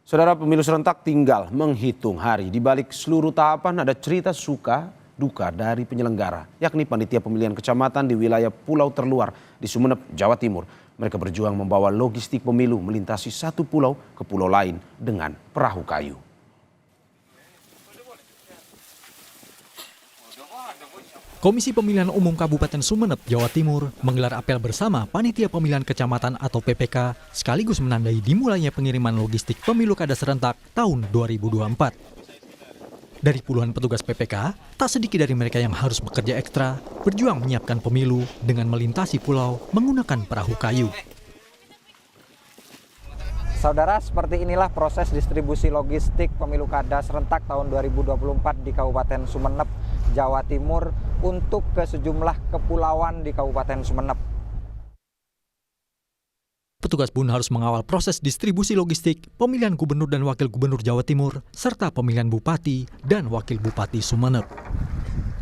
Saudara, pemilu serentak tinggal menghitung hari. Di balik seluruh tahapan ada cerita suka duka dari penyelenggara, yakni panitia pemilihan kecamatan di wilayah pulau terluar di Sumeneb, Jawa Timur. Mereka berjuang membawa logistik pemilu melintasi satu pulau ke pulau lain dengan perahu kayu. Komisi Pemilihan Umum Kabupaten Sumeneb, Jawa Timur menggelar apel bersama Panitia Pemilihan Kecamatan atau PPK sekaligus menandai dimulainya pengiriman logistik pemilu kada serentak tahun 2024. Dari puluhan petugas PPK, tak sedikit dari mereka yang harus bekerja ekstra berjuang menyiapkan pemilu dengan melintasi pulau menggunakan perahu kayu. Saudara, seperti inilah proses distribusi logistik pemilu kada serentak tahun 2024 di Kabupaten Sumeneb, Jawa Timur untuk ke sejumlah kepulauan di Kabupaten Sumeneb. Petugas pun harus mengawal proses distribusi logistik pemilihan gubernur dan wakil gubernur Jawa Timur serta pemilihan bupati dan wakil bupati Sumeneb.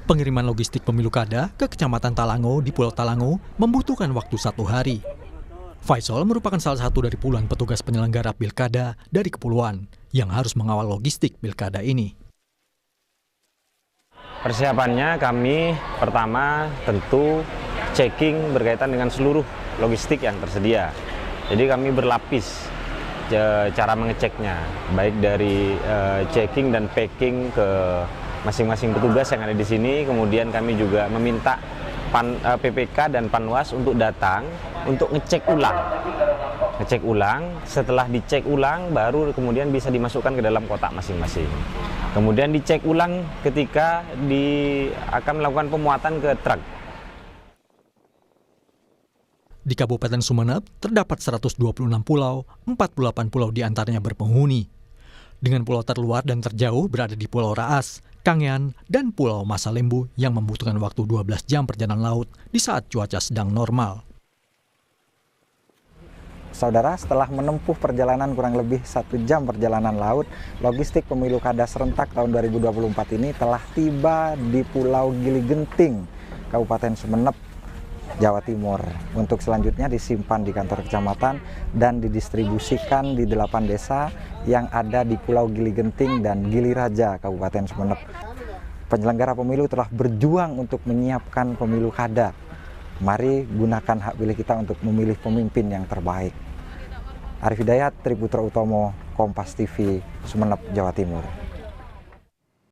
Pengiriman logistik pemilu kada ke Kecamatan Talango di Pulau Talango membutuhkan waktu 1 hari. Faisal merupakan salah satu dari puluhan petugas penyelenggara pilkada dari kepulauan yang harus mengawal logistik pilkada ini. Persiapannya kami pertama tentu checking berkaitan dengan seluruh logistik yang tersedia. Jadi kami berlapis cara mengeceknya, baik dari checking dan packing ke masing-masing petugas yang ada di sini. Kemudian kami juga meminta PPK dan Panwas untuk datang untuk ngecek ulang. Setelah dicek ulang baru kemudian bisa dimasukkan ke dalam kotak masing-masing. Kemudian dicek ulang ketika akan melakukan pemuatan ke truk. Di Kabupaten Sumeneb terdapat 126 pulau, 48 pulau diantaranya berpenghuni. Dengan pulau terluar dan terjauh berada di Pulau Raas, Kangean, dan Pulau Masalembu yang membutuhkan waktu 12 jam perjalanan laut di saat cuaca sedang normal. Saudara, setelah menempuh perjalanan kurang lebih 1 jam perjalanan laut, logistik pemilu kada serentak tahun 2024 ini telah tiba di Pulau Gili Genting, Kabupaten Sumeneb, Jawa Timur. Untuk selanjutnya disimpan di kantor kecamatan dan didistribusikan di 8 desa yang ada di Pulau Gili Genting dan Gili Raja, Kabupaten Sumeneb. Penyelenggara pemilu telah berjuang untuk menyiapkan pemilu kada. Mari gunakan hak pilih kita untuk memilih pemimpin yang terbaik. Arif Hidayat, Triputra Utomo, Kompas TV, Sumeneb, Jawa Timur.